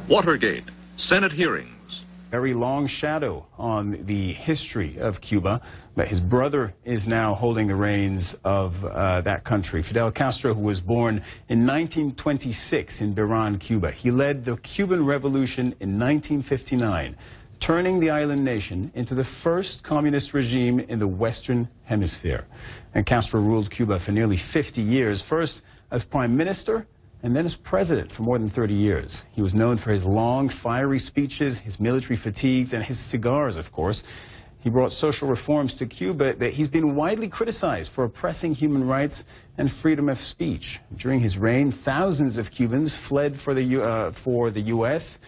Watergate, Senate hearings. Very long shadow on the history of Cuba, but his brother is now holding the reins of that country. Fidel Castro, who was born in 1926 in Beran, Cuba. He led the Cuban Revolution in 1959, turning the island nation into the first communist regime in the Western Hemisphere. And Castro ruled Cuba for nearly 50 years, first as prime minister and then as president for more than 30 years. He was known for his long, fiery speeches, his military fatigues, and his cigars, of course. He brought social reforms to Cuba, but he's been widely criticized for oppressing human rights and freedom of speech. During his reign, thousands of Cubans fled for the U.S.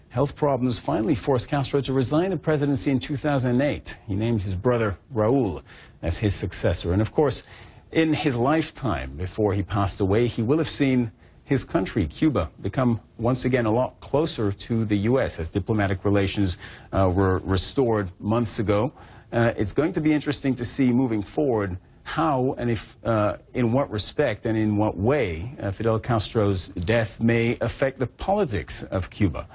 Health problems finally forced Castro to resign the presidency in 2008. He named his brother Raul as his successor. And of course, in his lifetime, before he passed away, he will have seen his country, Cuba, become once again a lot closer to the U.S. as diplomatic relations were restored months ago. It's going to be interesting to see moving forward how and if, in what respect and in what way Fidel Castro's death may affect the politics of Cuba.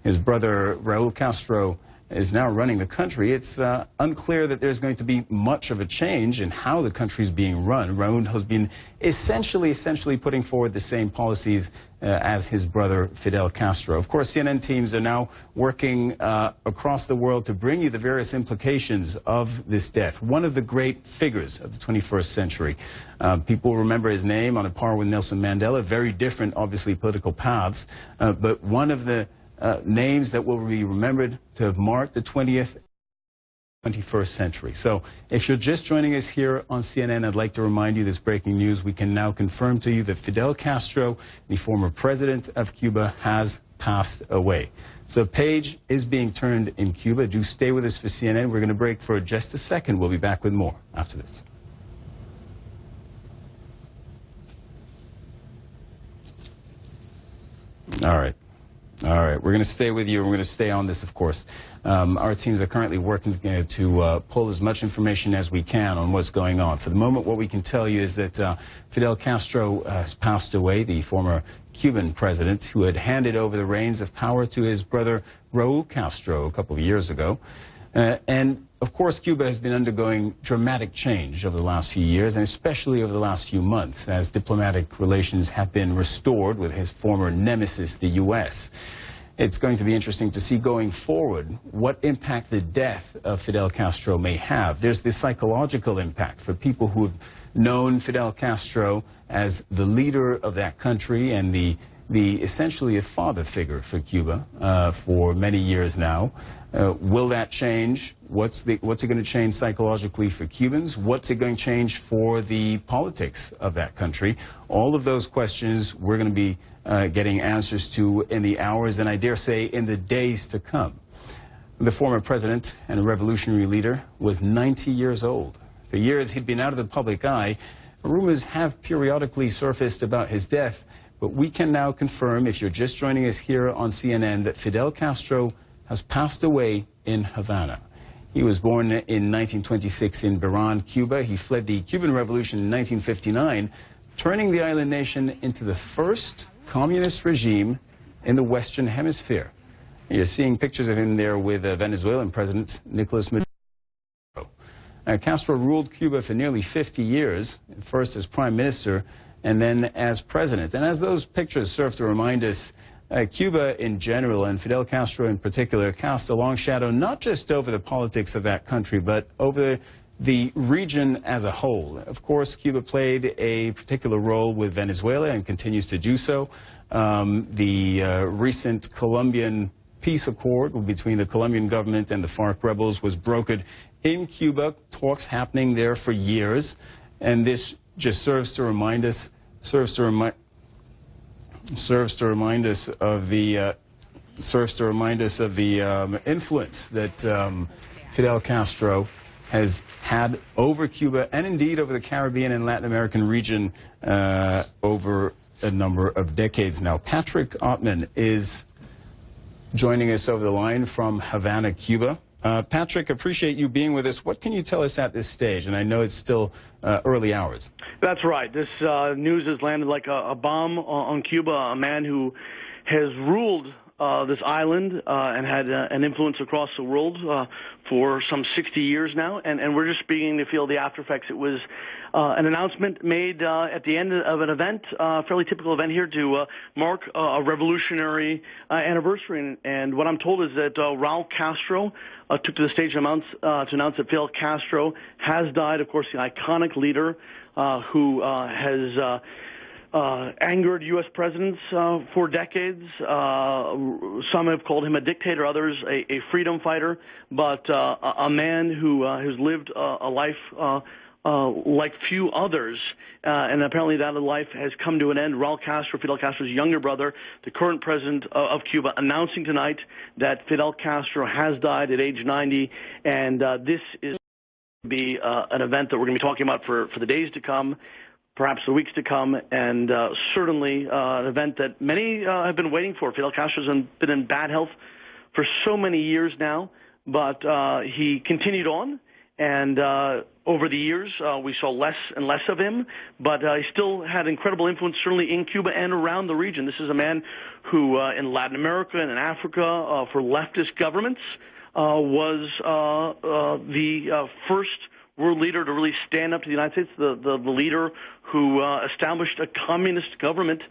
His brother Raul Castro is now running the country. It's unclear that there's going to be much of a change in how the country is being run. Raul has been essentially putting forward the same policies as his brother Fidel Castro. Of course, CNN teams are now working across the world to bring you the various implications of this death. One of the great figures of the 21st century. People remember his name on a par with Nelson Mandela. Very different, obviously, political paths, but one of the names that will be remembered to have marked the 21st century. So if you're just joining us here on CNN, I'd like to remind you this breaking news. We can now confirm to you that Fidel Castro, the former president of Cuba, has passed away. So the page is being turned in Cuba. Do stay with us for CNN. We're going to break for just a second. We'll be back with more after this. All right. We're going to stay with you, and we're going to stay on this, of course. Our teams are currently working to pull as much information as we can on what's going on. For the moment, what we can tell you is that Fidel Castro has passed away, the former Cuban president, who had handed over the reins of power to his brother Raul Castro a couple of years ago. And, of course, Cuba has been undergoing dramatic change over the last few years, and especially over the last few months, as diplomatic relations have been restored with his former nemesis, the U.S. It's going to be interesting to see going forward what impact the death of Fidel Castro may have. There's the psychological impact for people who have known Fidel Castro as the leader of that country and the essentially a father figure for Cuba for many years now. Will that change? What's it going to change psychologically for Cubans? What's it going to change for the politics of that country? All of those questions we're going to be getting answers to in the hours and I dare say in the days to come. The former president and a revolutionary leader was 90 years old. For years he'd been out of the public eye. Rumors have periodically surfaced about his death, but we can now confirm, if you're just joining us here on CNN, that Fidel Castro has passed away in Havana. He was born in 1926 in Beran, Cuba. He fled the Cuban Revolution in 1959, turning the island nation into the first communist regime in the Western Hemisphere. You're seeing pictures of him there with Venezuelan President Nicolas Maduro. Castro ruled Cuba for nearly 50 years, first as prime minister and then as president. And as those pictures serve to remind us, Cuba in general, and Fidel Castro in particular, cast a long shadow not just over the politics of that country, but over the region as a whole. Of course, Cuba played a particular role with Venezuela and continues to do so. The recent Colombian peace accord between the Colombian government and the FARC rebels was brokered in Cuba, talks happening there for years, and this just serves to remind us of the influence that Fidel Castro has had over Cuba and indeed over the Caribbean and Latin American region over a number of decades now. Patrick Ottman is joining us over the line from Havana, Cuba. Patrick, appreciate you being with us. What can you tell us at this stage? And I know it's still early hours. That's right. This news has landed like a bomb on Cuba, a man who has ruled this island and had an influence across the world for some 60 years now, and we're just beginning to feel the after effects. It was an announcement made at the end of an event, a fairly typical event here, to mark a revolutionary anniversary. And what I'm told is that Raul Castro took to the stage to announce that Fidel Castro has died. Of course, the iconic leader who has angered U.S. presidents for decades. Some have called him a dictator, others a freedom fighter, but a man who has lived a life like few others, and apparently that life has come to an end. Raul Castro, Fidel Castro's younger brother, the current president of Cuba, announcing tonight that Fidel Castro has died at age 90, and this is going to be an event that we're going to be talking about for the days to come, perhaps the weeks to come, and certainly an event that many have been waiting for. Fidel Castro's been in bad health for so many years now, but he continued on, and over the years we saw less and less of him, but he still had incredible influence, certainly in Cuba and around the region. This is a man who, in Latin America and in Africa, for leftist governments, was the first world leader to really stand up to the United States, the leader who established a communist government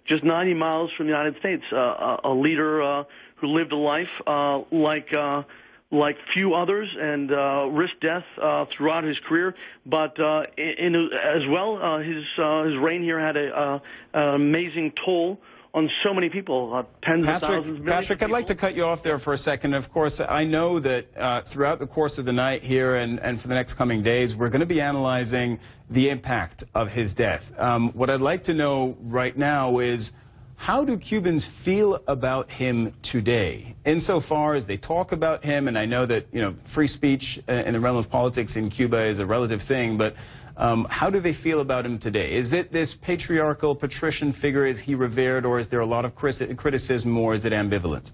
just 90 miles from the United States, a leader who lived a life like few others and risked death throughout his career. But as well, his reign here had an amazing toll on so many people, tens of thousands, millions. Patrick, I'd like to cut you off there for a second. Of course, I know that throughout the course of the night here and for the next coming days, we're going to be analyzing the impact of his death. What I'd like to know right now is, how do Cubans feel about him today? Insofar as they talk about him, and I know that, free speech in the realm of politics in Cuba is a relative thing, but how do they feel about him today? Is it this patriarchal, patrician figure? Is he revered, or is there a lot of criticism, or is it ambivalent?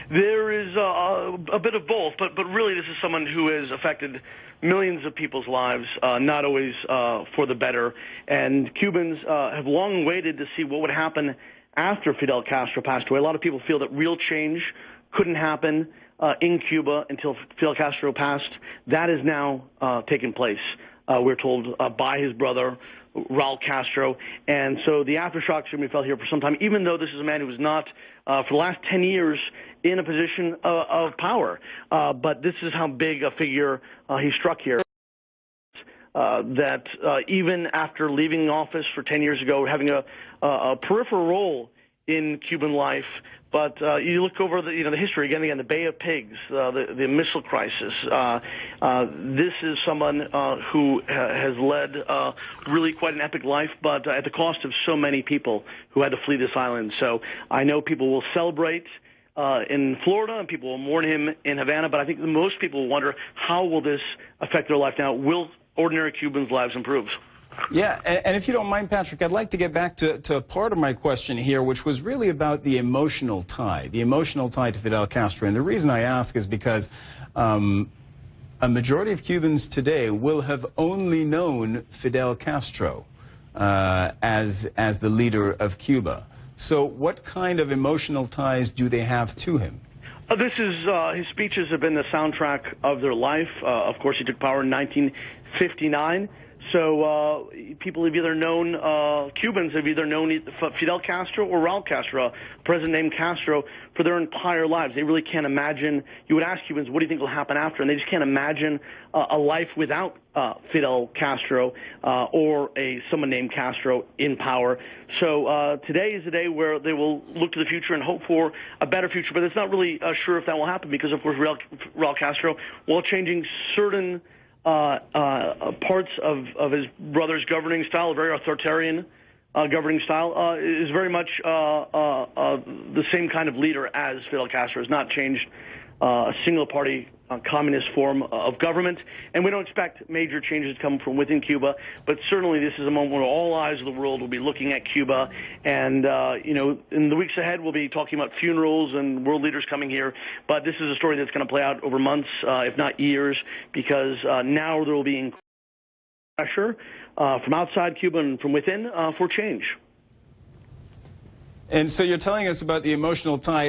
There is a bit of both, but really this is someone who has affected millions of people's lives, not always for the better. And Cubans have long waited to see what would happen after Fidel Castro passed away. A lot of people feel that real change couldn't happen in Cuba until Fidel Castro passed. That is now taken place, we're told, by his brother, Raul Castro. And so the aftershocks are going to be felt here for some time, even though this is a man who was not, for the last 10 years, in a position of power. But this is how big a figure he struck here. That even after leaving office for 10 years ago, having a peripheral role in Cuban life, but you look over the history again, the Bay of Pigs, the missile crisis. This is someone who has led really quite an epic life, but at the cost of so many people who had to flee this island. So I know people will celebrate in Florida, and people will mourn him in Havana, but I think most people will wonder, how will this affect their life now? Will ordinary Cubans' lives improve? Yeah, and if you don't mind, Patrick, I'd like to get back to part of my question here, which was really about the emotional tie to Fidel Castro. And the reason I ask is because a majority of Cubans today will have only known Fidel Castro as the leader of Cuba. So what kind of emotional ties do they have to him? His speeches have been the soundtrack of their life. Of course, he took power in 1959. So people have either known, Cubans have either known Fidel Castro or Raul Castro, a president named Castro, for their entire lives. They really can't imagine. You would ask Cubans, what do you think will happen after? And they just can't imagine a life without Fidel Castro or someone named Castro in power. So today is a day where they will look to the future and hope for a better future. But it's not really sure if that will happen because, of course, Raul Castro, while changing certain parts of his brother's governing style, a very authoritarian governing style, is very much the same kind of leader as Fidel Castro. Has not changed a single-party communist form of government, and we don't expect major changes to come from within Cuba, but certainly this is a moment where all eyes of the world will be looking at Cuba, and in the weeks ahead we'll be talking about funerals and world leaders coming here, but this is a story that's going to play out over months, if not years, because now there will be pressure from outside Cuba and from within for change. And so you're telling us about the emotional tie